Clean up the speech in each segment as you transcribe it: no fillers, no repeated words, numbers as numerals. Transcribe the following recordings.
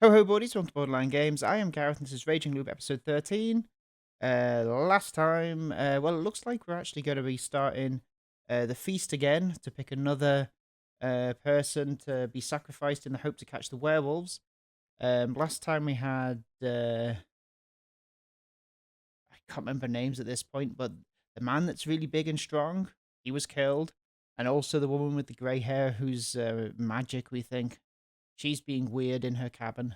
Ho ho buddies, welcome to Borderline Games. I am Gareth and this is Raging Loop episode 13. Last time, well it looks like we're actually going to be starting the feast again to pick another person to be sacrificed in the hope to catch the werewolves. Last time we had, I can't remember names at this point, but the man that's really big and strong, he was killed. And also the woman with the grey hair who's magic, we think. She's being weird in her cabin.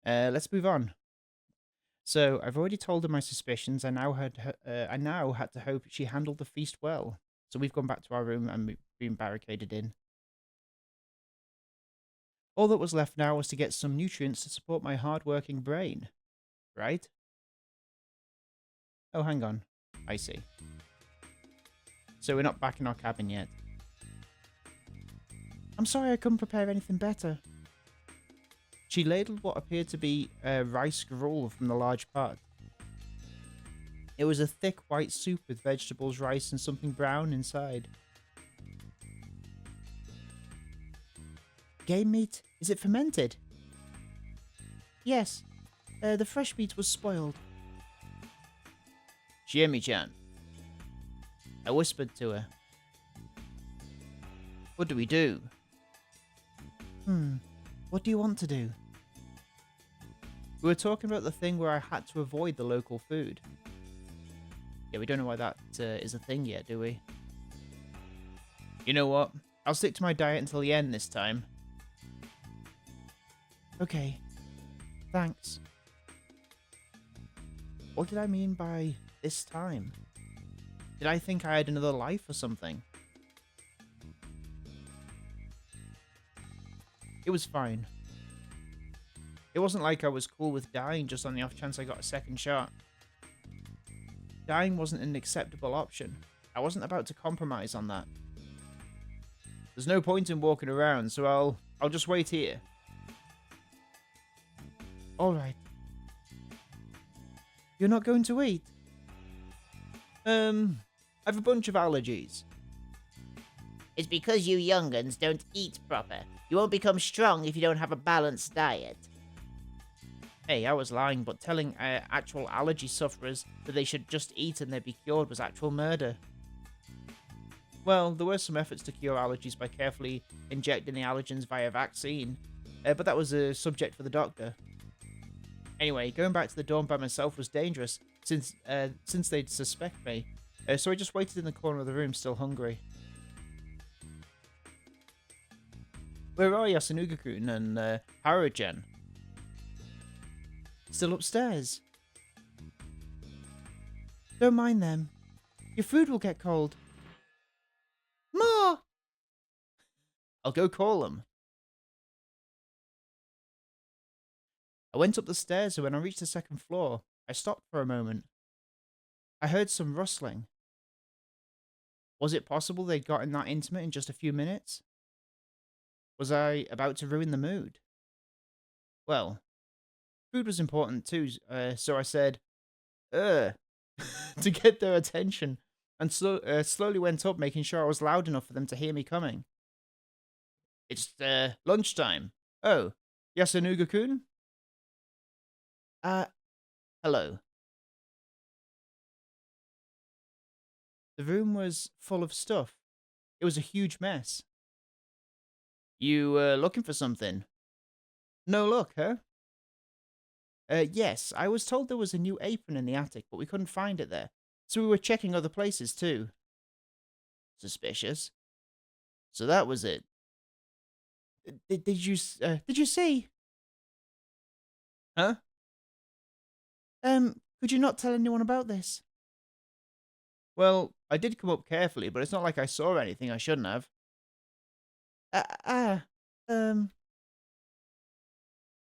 Let's move on. So I've already told her my suspicions. I now had to hope she handled the feast well. So we've gone back to our room and been barricaded in. All that was left now was to get some nutrients to support my hard-working brain. Right? Oh, hang on. I see. So we're not back in our cabin yet. I'm sorry I couldn't prepare anything better. She ladled what appeared to be rice gruel from the large pot. It was a thick white soup with vegetables, rice, and something brown inside. Game meat? Is it fermented? Yes. The fresh meat was spoiled. Jimmy-chan. I whispered to her. What do we do? What do you want to do? We were talking about the thing where I had to avoid the local food. Yeah, we don't know why that is a thing yet, do we? You know what? I'll stick to my diet until the end this time. Okay. Thanks. What did I mean by this time? Did I think I had another life or something? It was fine. It wasn't like I was cool with dying just on the off chance I got a second shot. Dying wasn't an acceptable option. I wasn't about to compromise on that. There's no point in walking around, so I'll just wait here. Alright. You're not going to eat? I have a bunch of allergies. It's because you young'uns don't eat proper. You won't become strong if you don't have a balanced diet. Hey, I was lying, but telling actual allergy sufferers that they should just eat and they'd be cured was actual murder. Well, there were some efforts to cure allergies by carefully injecting the allergens via vaccine, but that was a subject for the doctor. Anyway, going back to the dorm by myself was dangerous, since they'd suspect me, so I just waited in the corner of the room, still hungry. Where are Yasunuga-kun and Harujan? Still upstairs. Don't mind them. Your food will get cold. Ma! I'll go call them. I went up the stairs and when I reached the second floor, I stopped for a moment. I heard some rustling. Was it possible they'd gotten that intimate in just a few minutes? Was I about to ruin the mood? Well, food was important too, so I said, to get their attention, and slowly went up, making sure I was loud enough for them to hear me coming. It's lunchtime. Oh, Yasunuga-kun? Hello. The room was full of stuff. It was a huge mess. You looking for something? No luck, huh? Yes, I was told there was a new apron in the attic, but we couldn't find it there. So we were checking other places too. Suspicious. So that was it. Did you see? Huh? Could you not tell anyone about this? Well, I did come up carefully, but it's not like I saw anything I shouldn't have.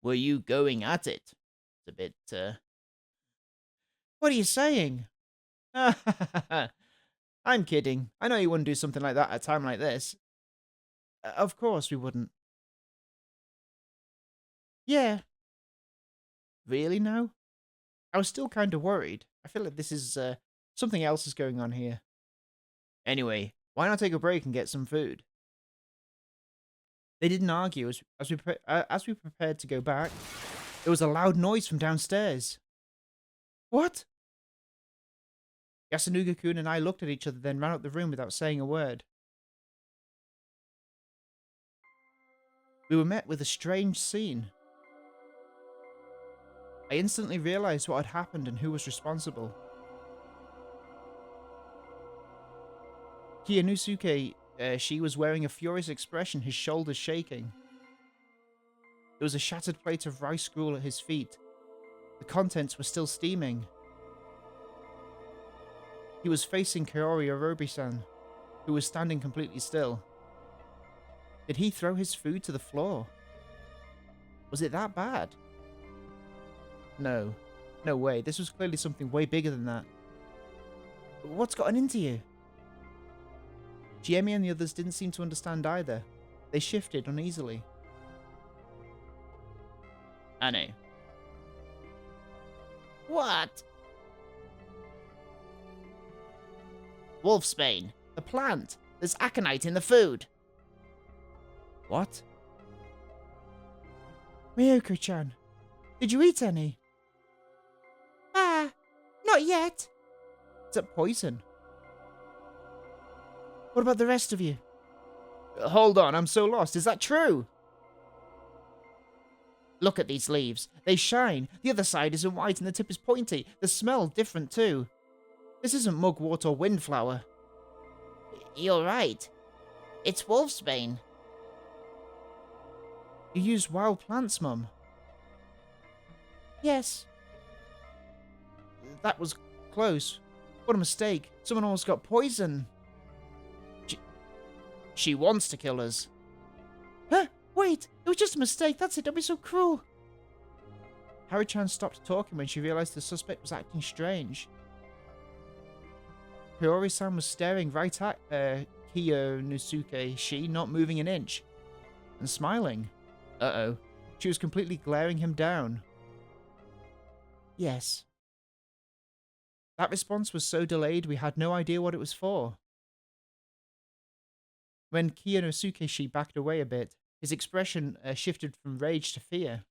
Were you going at it? It's a bit, What are you saying? I'm kidding. I know you wouldn't do something like that at a time like this. Of course we wouldn't. Yeah. Really now? I was still kind of worried. I feel like this is, something else is going on here. Anyway, why not take a break and get some food? They didn't argue as we prepared to go back. There was a loud noise from downstairs. What? Yasunuga-kun and I looked at each other, then ran out the room without saying a word. We were met with a strange scene. I instantly realized what had happened and who was responsible. Kiyonosuke, she was wearing a furious expression, his shoulders shaking. There was a shattered plate of rice gruel at his feet. The contents were still steaming. He was facing Kaori Orobi-san, who was standing completely still. Did he throw his food to the floor? Was it that bad? No. No way. This was clearly something way bigger than that. What's gotten into you? Jiemi and the others didn't seem to understand either. They shifted uneasily. Anu. What? Wolfsbane. The plant. There's aconite in the food. What? Miyoko-chan, did you eat any? Not yet. Is that poison? What about the rest of you? Hold on, I'm so lost. Is that true? Look at these leaves. They shine. The other side isn't white and the tip is pointy. The smell different too. This isn't mugwort or windflower. You're right. It's wolfsbane. You used wild plants, Mum. Yes. That was close. What a mistake. Someone almost got poison. She wants to kill us. Huh? Wait, it was just a mistake. That's it. Don't be so cruel. Harry-chan stopped talking when she realized the suspect was acting strange. Kaori-san was staring right at Kiyonosuke, she not moving an inch, and smiling. Uh-oh. She was completely glaring him down. Yes. That response was so delayed we had no idea what it was for. When Kiyonosuke backed away a bit, his expression shifted from rage to fear.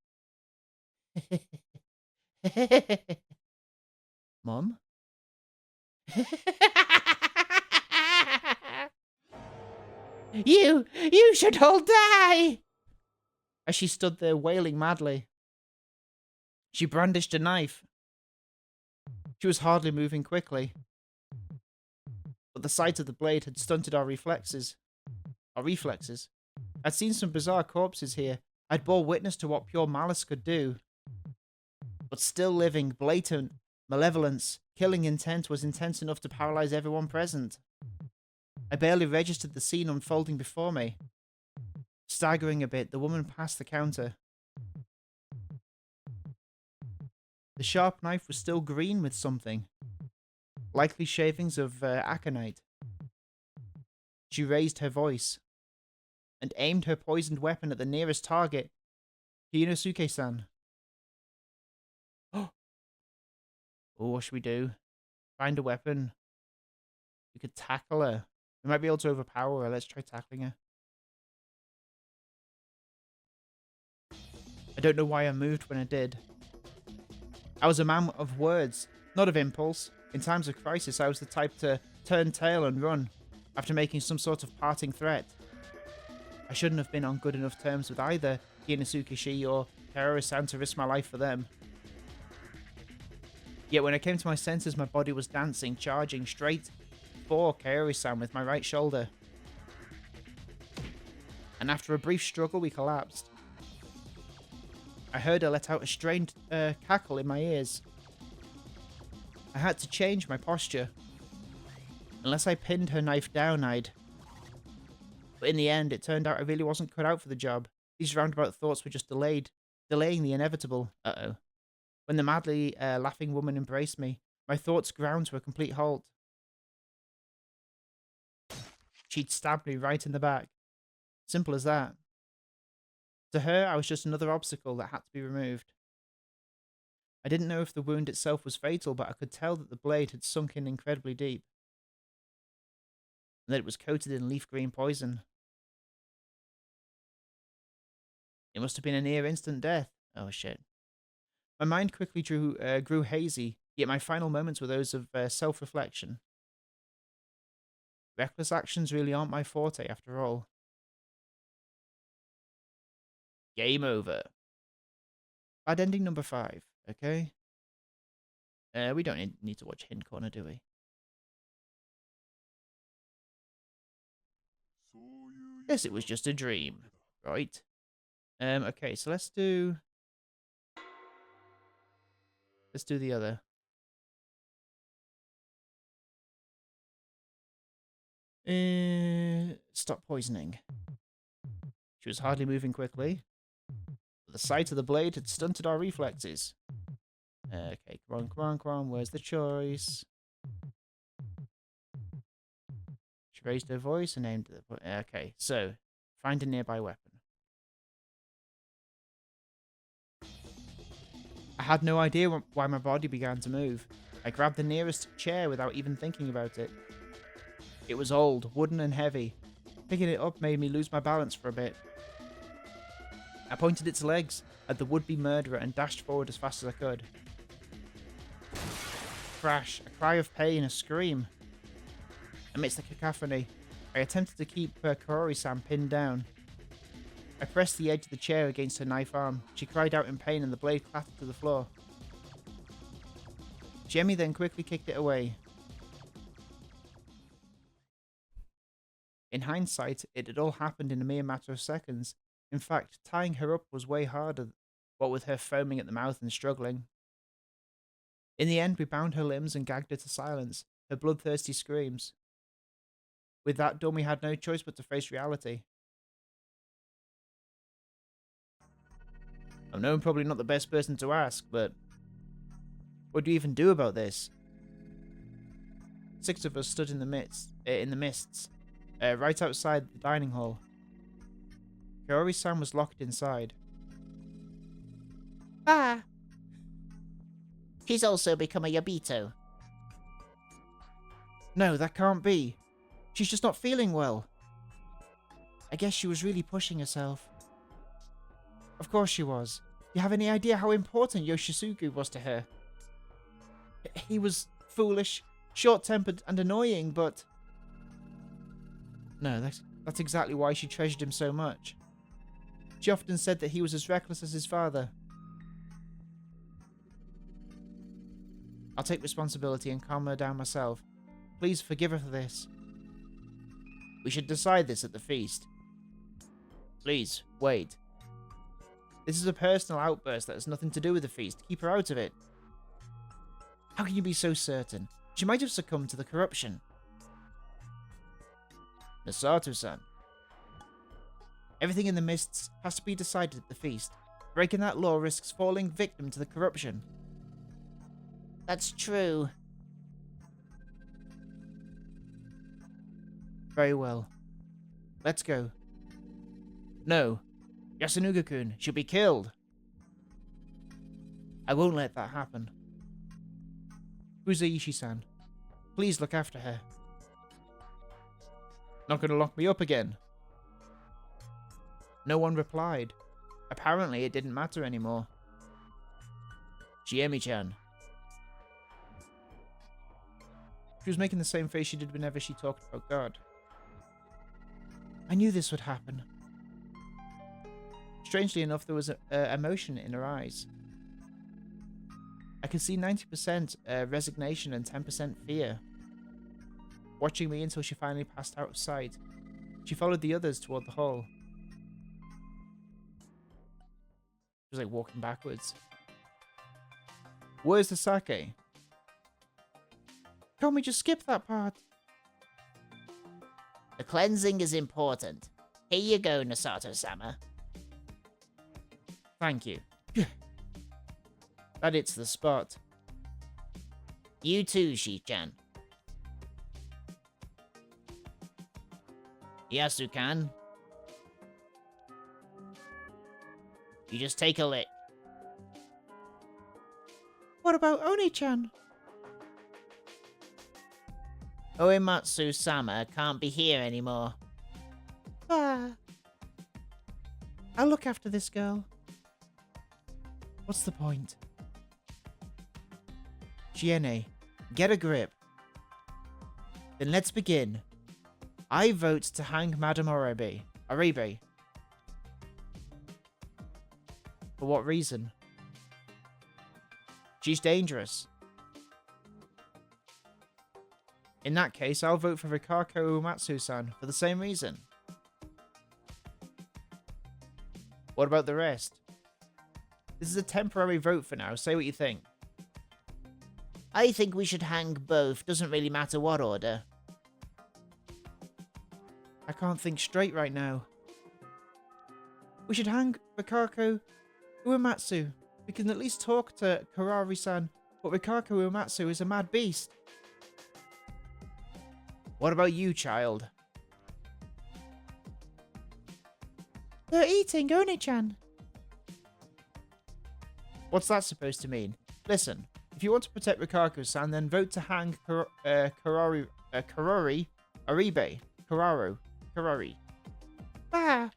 Mom? You should all die! As she stood there wailing madly. She brandished a knife. She was hardly moving quickly. But the sight of the blade had stunted our reflexes. I'd seen some bizarre corpses here. I'd bore witness to what pure malice could do. But still living, blatant malevolence, killing intent was intense enough to paralyze everyone present. I barely registered the scene unfolding before me. Staggering a bit, the woman passed the counter. The sharp knife was still green with something. Likely shavings of aconite. She raised her voice and aimed her poisoned weapon at the nearest target, Kiyonosuke-san. Oh, what should we do? Find a weapon. We could tackle her. We might be able to overpower her. Let's try tackling her. I don't know why I moved when I did. I was a man of words, not of impulse. In times of crisis, I was the type to turn tail and run after making some sort of parting threat. I shouldn't have been on good enough terms with either Kiyonosuke or Kaori-san to risk my life for them. Yet when I came to my senses, my body was dancing, charging straight for Kaori-san with my right shoulder. And after a brief struggle, we collapsed. I heard her let out a strained cackle in my ears. I had to change my posture. Unless I pinned her knife down, I'd... But in the end, it turned out I really wasn't cut out for the job. These roundabout thoughts were just delaying the inevitable. Uh-oh. When the madly laughing woman embraced me, my thoughts ground to a complete halt. She'd stabbed me right in the back. Simple as that. To her, I was just another obstacle that had to be removed. I didn't know if the wound itself was fatal, but I could tell that the blade had sunk in incredibly deep. And that it was coated in leaf green poison. It must have been a near instant death. Oh shit. My mind quickly grew hazy, yet my final moments were those of self-reflection. Reckless actions really aren't my forte after all. Game over. Bad ending number 5, okay? We don't need to watch Hint Corner, do we? Guess it was just a dream, right? Okay, so let's do the other. Stop poisoning. She was hardly moving quickly. The sight of the blade had stunted our reflexes. Okay, come on. Where's the choice? She raised her voice and aimed at the... Okay, so, find a nearby weapon. I had no idea why my body began to move. I grabbed the nearest chair without even thinking about it. It was old, wooden and heavy. Picking it up made me lose my balance for a bit. I pointed its legs at the would-be murderer and dashed forward as fast as I could. Crash, a cry of pain, a scream. Amidst the cacophony, I attempted to keep Kaori-san pinned down. I pressed the edge of the chair against her knife arm. She cried out in pain and the blade clattered to the floor. Jemmy then quickly kicked it away. In hindsight, it had all happened in a mere matter of seconds. In fact, tying her up was way harder, what with her foaming at the mouth and struggling. In the end, we bound her limbs and gagged her to silence, her bloodthirsty screams. With that done, we had no choice but to face reality. I know I'm probably not the best person to ask, but what do you even do about this? 6 of us stood in the mists, right outside the dining hall. Kaori-san was locked inside. Ah! She's also become a Yabito. No, that can't be. She's just not feeling well. I guess she was really pushing herself. Of course she was. You have any idea how important Yoshisugu was to her? He was foolish, short-tempered, and annoying, but... No, that's exactly why she treasured him so much. She often said that he was as reckless as his father. I'll take responsibility and calm her down myself. Please forgive her for this. We should decide this at the feast. Please, wait. This is a personal outburst that has nothing to do with the feast. Keep her out of it. How can you be so certain? She might have succumbed to the corruption. Misato-san. Everything in the mists has to be decided at the feast. Breaking that law risks falling victim to the corruption. That's true. Very well. Let's go. No. Yasunuga-kun should be killed. I won't let that happen. Fusaishi-san, please look after her. Not gonna lock me up again? No one replied. Apparently it didn't matter anymore. Chiemi-chan. She was making the same face she did whenever she talked about God. I knew this would happen. Strangely enough, there was emotion in her eyes. I could see 90% resignation and 10% fear. Watching me until she finally passed out of sight, she followed the others toward the hall. She was like walking backwards. Where's the sake? Can't we just skip that part? The cleansing is important. Here you go, Nasato-sama. Thank you. That hits the spot. You too, Shi-chan. Yasukan. You just take a lick. What about Oni-chan? Uematsu-sama can't be here anymore. Ah. I'll look after this girl. What's the point? Shiene, get a grip. Then let's begin. I vote to hang Madame Oribe. Oribe. For what reason? She's dangerous. In that case, I'll vote for Rikako Uematsu-san for the same reason. What about the rest? This is a temporary vote for now. Say what you think. I think we should hang both. Doesn't really matter what order. I can't think straight right now. We should hang Rikako Uematsu. We can at least talk to Karari-san, but Rikako Uematsu is a mad beast. What about you, child? They're eating Oni-chan. What's that supposed to mean? Listen, if you want to protect Rikako-san, then vote to hang Karari Oribe. Karari. Bah!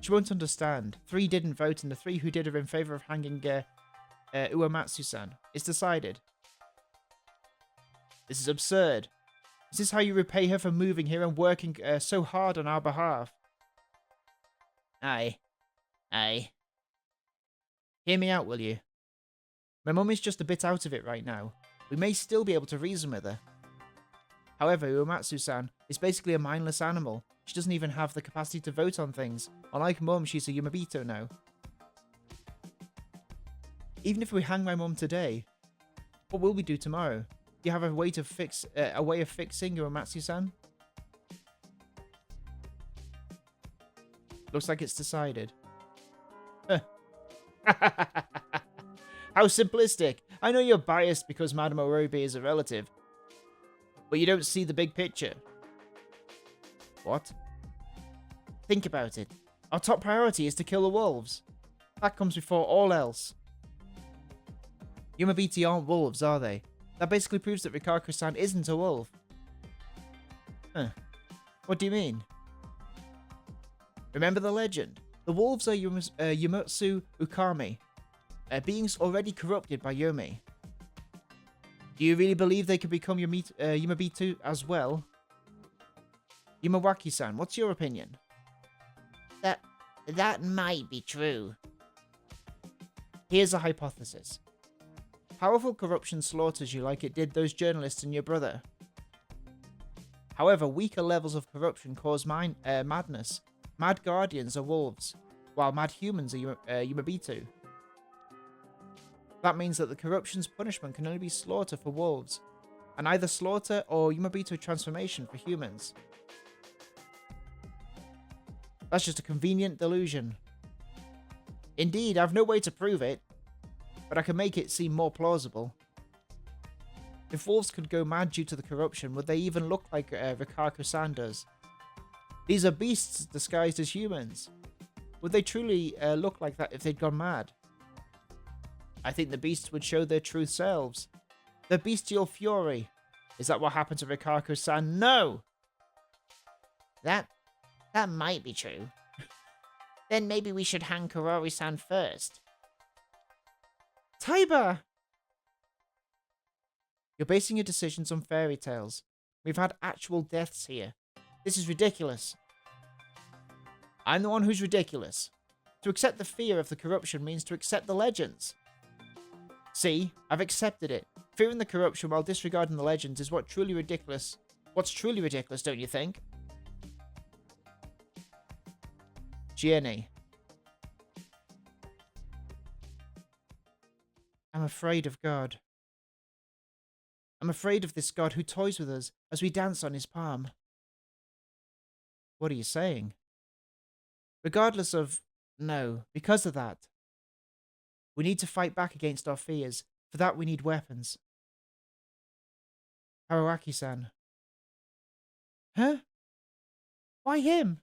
She won't understand. 3 didn't vote, and the 3 who did are in favour of hanging Uematsu-san. It's decided. This is absurd. Is this how you repay her for moving here and working so hard on our behalf? Aye. Hear me out, will you? My mum is just a bit out of it right now. We may still be able to reason with her. However, Uematsu-san is basically a mindless animal. She doesn't even have the capacity to vote on things. Unlike Mum, she's a Yumabito now. Even if we hang my mum today, what will we do tomorrow? Do you have a way to fixing Uematsu-san? Looks like it's decided. How simplistic. I know you're biased because Madame Oribe is a relative, but you don't see the big picture. What? Think about it. Our top priority is to kill the wolves. That comes before all else. Yumabiti aren't wolves, are they? That basically proves that Rikako-san isn't a wolf. Huh. What do you mean? Remember the legend? The wolves are Yumotsu Ukami, beings already corrupted by Yomi. Do you really believe they could become Yumabitu as well? Yumawaki-san, what's your opinion? That might be true. Here's a hypothesis. Powerful corruption slaughters you like it did those journalists and your brother. However, weaker levels of corruption cause madness. Mad guardians are wolves, while mad humans are Yumabitu. That means that the corruption's punishment can only be slaughter for wolves, and either slaughter or Yumabitu transformation for humans. That's just a convenient delusion. Indeed, I've no way to prove it, but I can make it seem more plausible. If wolves could go mad due to the corruption, would they even look like Rikako-san does? These are beasts disguised as humans. Would they truly look like that if they'd gone mad? I think the beasts would show their true selves. Their bestial fury. Is that what happened to Rikako-san? No! That might be true. Then maybe we should hang Karori-san first. Taiba! You're basing your decisions on fairy tales. We've had actual deaths here. This is ridiculous. I'm the one who's ridiculous. To accept the fear of the corruption means to accept the legends. See, I've accepted it. Fearing the corruption while disregarding the legends is what's truly ridiculous, don't you think? Gianni. I'm afraid of God. I'm afraid of this God who toys with us as we dance on his palm. What are you saying? Regardless of... No, because of that. We need to fight back against our fears. For that we need weapons. Haruaki-san. Huh? Why him?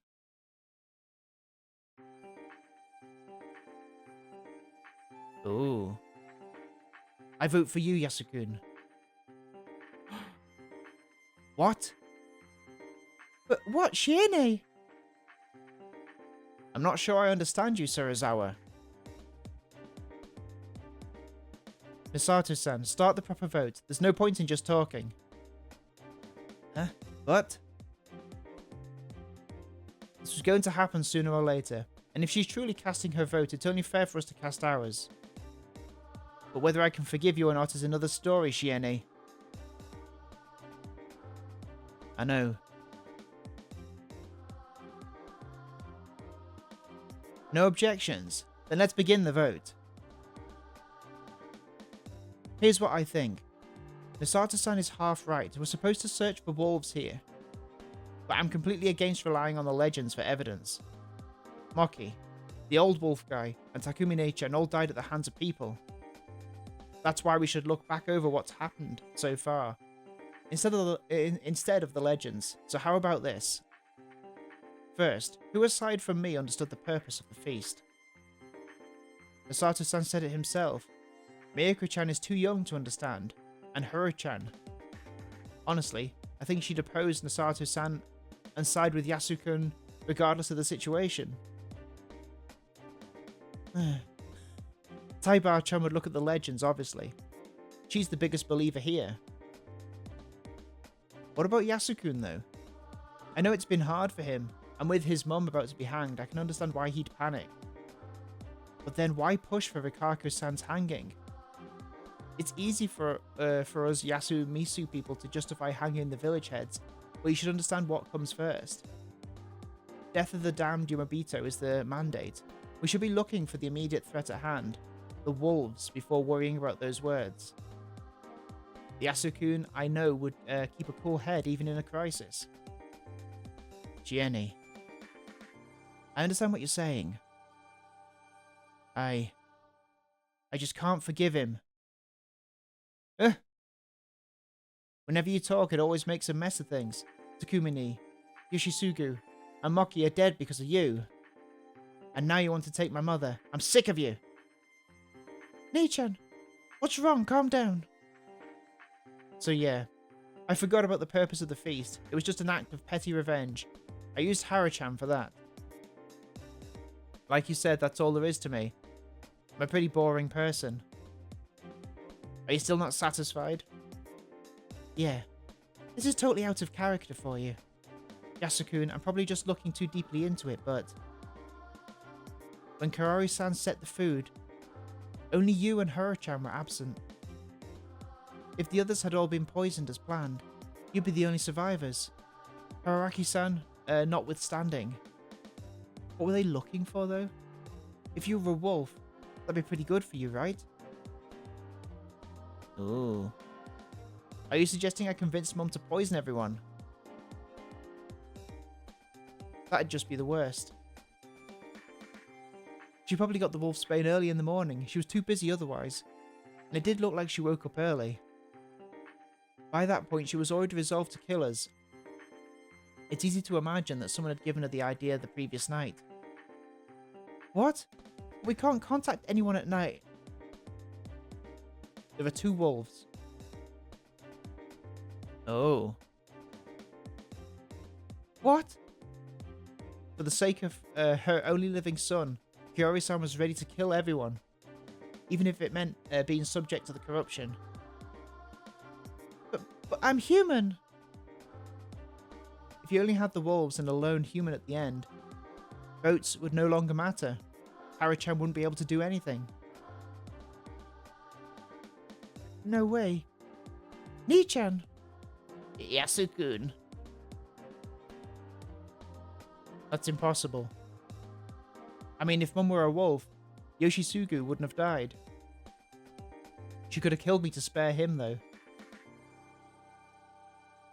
Ooh. I vote for you, Yasukun. What? But what, Shiene? I'm not sure I understand you, Serizawa. Misato-san, start the proper vote. There's no point in just talking. Huh? What? This was going to happen sooner or later, and if she's truly casting her vote, it's only fair for us to cast ours. But whether I can forgive you or not is another story, Shiene. I know. No objections? Then let's begin the vote. Here's what I think. Misato-san is half right. We're supposed to search for wolves here. But I'm completely against relying on the legends for evidence. Moki, the old wolf guy, and Takumi Nature all died at the hands of people. That's why we should look back over what's happened so far, instead of the legends. So how about this? First, who aside from me understood the purpose of the feast? Misato-san said it himself. Miyako-chan is too young to understand, and Hiro-chan. Honestly, I think she'd oppose Misato-san and side with Yasukun regardless of the situation. Taiba-chan would look at the legends, obviously. She's the biggest believer here. What about Yasukun, though? I know it's been hard for him, and with his mum about to be hanged, I can understand why he'd panic. But then why push for Rikako-san's hanging? It's easy for us Yasu Misu people to justify hanging the village heads, but you should understand what comes first. Death of the damned Yumabito is the mandate. We should be looking for the immediate threat at hand, the wolves, before worrying about those words. Yasukun, I know, would keep a cool head even in a crisis. Gianni, I understand what you're saying. I just can't forgive him. Whenever you talk, it always makes a mess of things. Takumini, Yoshisugu, and Moki are dead because of you. And now you want to take my mother. I'm sick of you. Nii-chan, what's wrong? Calm down. So yeah, I forgot about the purpose of the feast. It was just an act of petty revenge. I used Hara-chan for that. Like you said, that's all there is to me. I'm a pretty boring person. Are you still not satisfied? Yeah. This is totally out of character for you. Yasukun, I'm probably just looking too deeply into it, but... when Karori-san set the food, only you and Hiro-chan were absent. If the others had all been poisoned as planned, you'd be the only survivors. Hararaki-san, notwithstanding. What were they looking for, though? If you were a wolf, that'd be pretty good for you, right? Ooh. Are you suggesting I convinced Mum to poison everyone? That'd just be the worst. She probably got the wolf's bane early in the morning. She was too busy otherwise. And it did look like she woke up early. By that point, she was already resolved to kill us. It's easy to imagine that someone had given her the idea the previous night. What? We can't contact anyone at night. There are 2 wolves. Oh. What? For the sake of her only living son, Kiori-san was ready to kill everyone, even if it meant being subject to the corruption. But I'm human! If you only had the wolves and a lone human at the end, votes would no longer matter. Hara-chan wouldn't be able to do anything. No way. Nii-chan! Yasukun. That's impossible. I mean, if Mum were a wolf, Yoshisugu wouldn't have died. She could have killed me to spare him, though.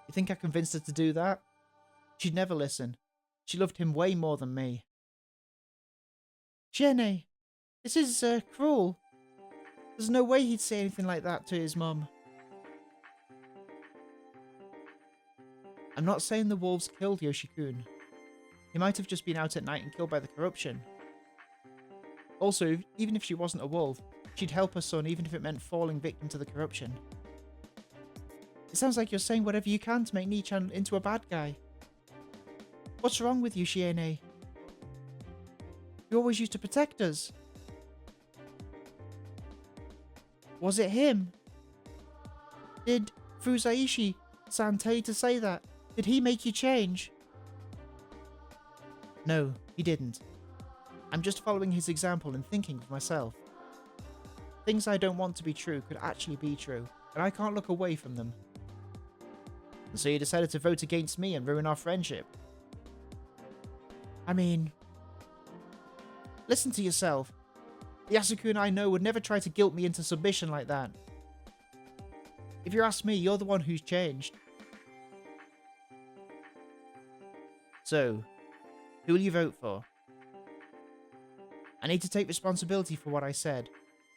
You think I convinced her to do that? She'd never listen. She loved him way more than me. Jenny, this is, cruel. There's no way he'd say anything like that to his mum. I'm not saying the wolves killed Yoshikun. He might have just been out at night and killed by the corruption. Also, even if she wasn't a wolf, she'd help her son even if it meant falling victim to the corruption. It sounds like you're saying whatever you can to make Nii-chan into a bad guy. What's wrong with you, Shiene? He always used to protect us. Was it him? Did Fusaishi-san tell you to say that? Did he make you change? No, he didn't. I'm just following his example and thinking for myself. Things I don't want to be true could actually be true, and I can't look away from them. And so you decided to vote against me and ruin our friendship? I mean... Listen to yourself. The Yasukun I know would never try to guilt me into submission like that. If you ask me, you're the one who's changed. So, who will you vote for? I need to take responsibility for what I said.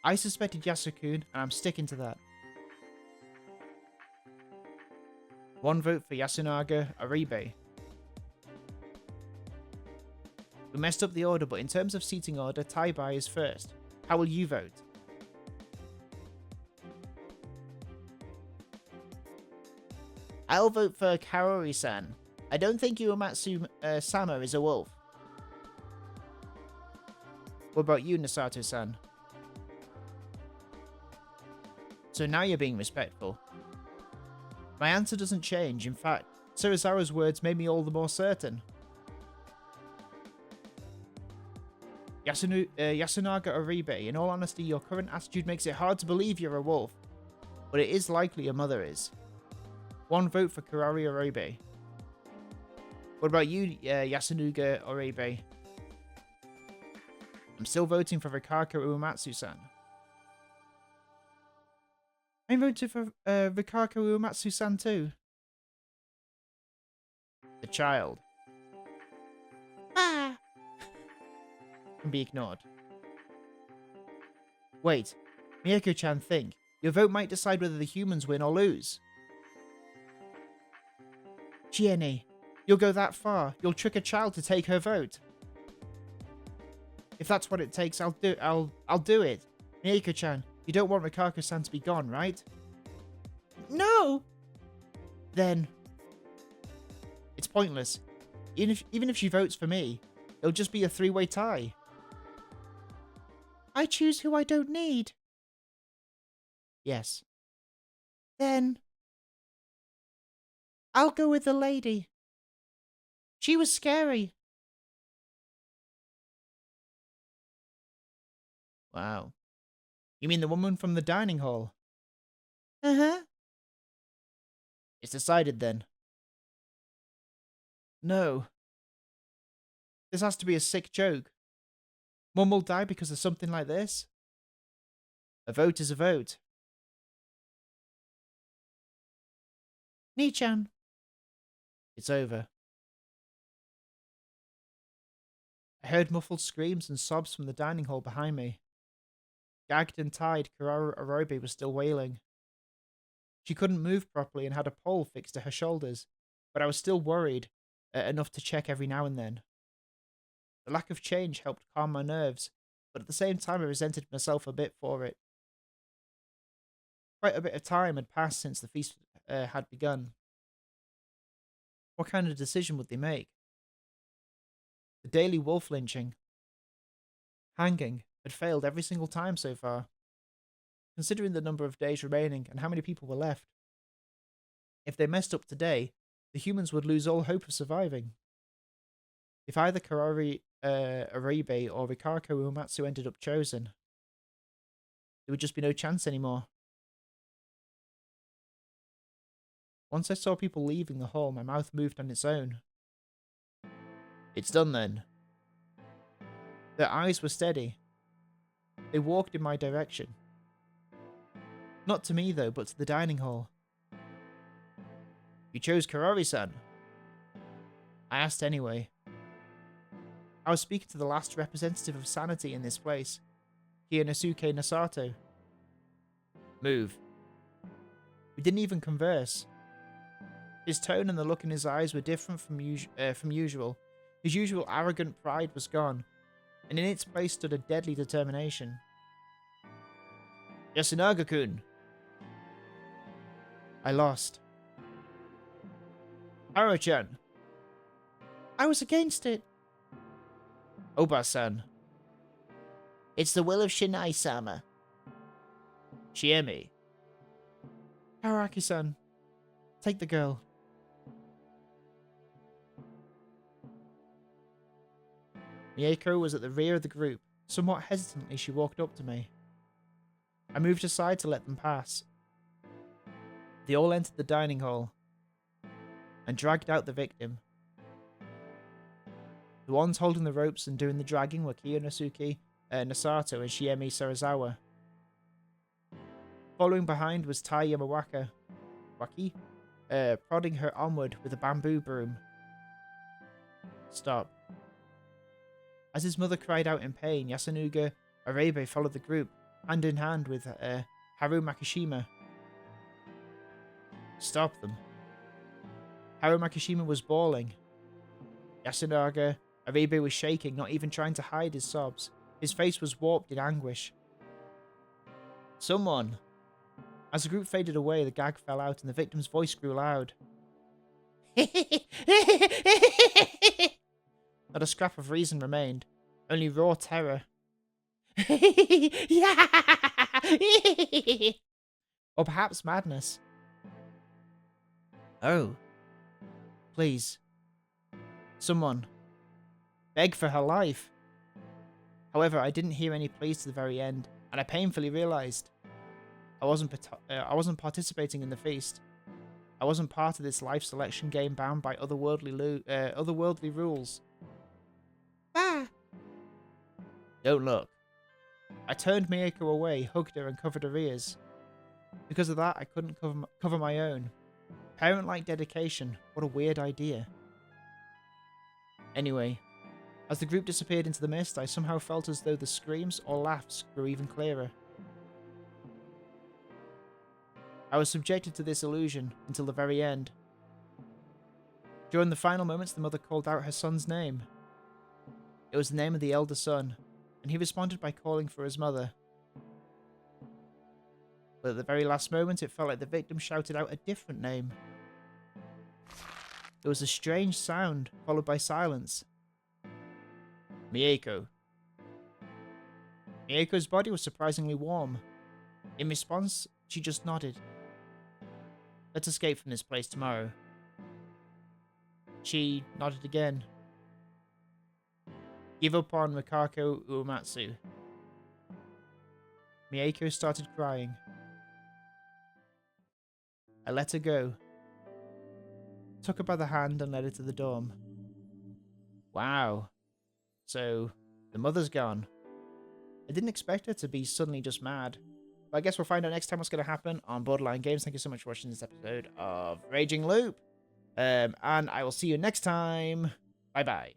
I suspected Yasukun, and I'm sticking to that. 1 vote for Yasunaga Aribe. We messed up the order, but in terms of seating order, Taibai is first. How will you vote? I'll vote for Karori-san. I don't think Uematsu Sama is a wolf. What about you, Nasato-san? So now you're being respectful. My answer doesn't change. In fact, Serizawa's words made me all the more certain. Yasunaga Aribe, in all honesty, your current attitude makes it hard to believe you're a wolf. But it is likely your mother is. 1 vote for Karari Aribe. What about you, Yasunaga Aribe? I'm still voting for Rikako Uematsu-san. I'm voting for Rikako Uematsu-san too. The child. Ah! Can be ignored. Wait, Miyako-chan, think. Your vote might decide whether the humans win or lose. Gianni, you'll go that far? You'll trick a child to take her vote? If that's what it takes, I'll do it. Miyako-chan, you don't want Rikako-san to be gone, right? No! Then it's pointless. Even if she votes for me, it'll just be a 3-way tie. I choose who I don't need. Yes. Then I'll go with the lady. She was scary. Wow. You mean the woman from the dining hall? Uh-huh. It's decided then. No. This has to be a sick joke. Mum will die because of something like this? A vote is a vote. Ni-chan. It's over. I heard muffled screams and sobs from the dining hall behind me. Gagged and tied, Karara Arobe was still wailing. She couldn't move properly and had a pole fixed to her shoulders, but I was still worried, enough to check every now and then. The lack of change helped calm my nerves, but at the same time I resented myself a bit for it. Quite a bit of time had passed since the feast had begun. What kind of decision would they make? The daily wolf lynching, hanging, had failed every single time so far, considering the number of days remaining and how many people were left. If they messed up today, the humans would lose all hope of surviving. If either Karari Aribe or Rikako Uematsu ended up chosen, there would just be no chance anymore. Once I saw people leaving the hall, my mouth moved on its own. It's done then. Their eyes were steady. They walked in my direction. Not to me though, but to the dining hall. You chose Karari-san? I asked anyway. I was speaking to the last representative of sanity in this place, Kiyonosuke Nasato. Move. We didn't even converse. His tone and the look in his eyes were different from usual. His usual arrogant pride was gone, and in its place stood a deadly determination. Yasunaga-kun! I lost. Haro-chan! I was against it. Oba-san, It's the will of Shinai-sama. Shiemi. Araki-san, take the girl. Mieko was at the rear of the group. Somewhat hesitantly, she walked up to me. I moved aside to let them pass. They all entered the dining hall and dragged out the victim. The ones holding the ropes and doing the dragging were Kiyonosuke Nasato and Shiemi Sarazawa. Following behind was Tai Yamawaka, prodding her onward with a bamboo broom. Stop. As his mother cried out in pain, Yasunaga Arebe followed the group, hand in hand with Haru Makishima. Stop them. Haru Makishima was bawling. Yasunaga Arebe was shaking, not even trying to hide his sobs. His face was warped in anguish. Someone! As the group faded away, the gag fell out and the victim's voice grew loud. Not a scrap of reason remained, only raw terror. Or perhaps madness. Oh. Please. Someone. Beg for her life. However, I didn't hear any pleas to the very end, and I painfully realised I wasn't participating in the feast. I wasn't part of this life selection game bound by otherworldly rules. Ah! Don't look. I turned Mieko away, hugged her, and covered her ears. Because of that, I couldn't cover my own. Parent-like dedication. What a weird idea. Anyway, as the group disappeared into the mist, I somehow felt as though the screams or laughs grew even clearer. I was subjected to this illusion until the very end. During the final moments, the mother called out her son's name. It was the name of the elder son, and he responded by calling for his mother. But at the very last moment, it felt like the victim shouted out a different name. There was a strange sound, followed by silence. Mieko. Mieko's body was surprisingly warm. In response, she just nodded. Let's escape from this place tomorrow. She nodded again. Give up on Mikako Uematsu. Mieko started crying. I let her go. Took her by the hand and led her to the dorm. Wow. So, the mother's gone. I didn't expect her to be suddenly just mad. But I guess we'll find out next time what's going to happen on Borderline Games. Thank you so much for watching this episode of Raging Loop. And I will see you next time. Bye-bye.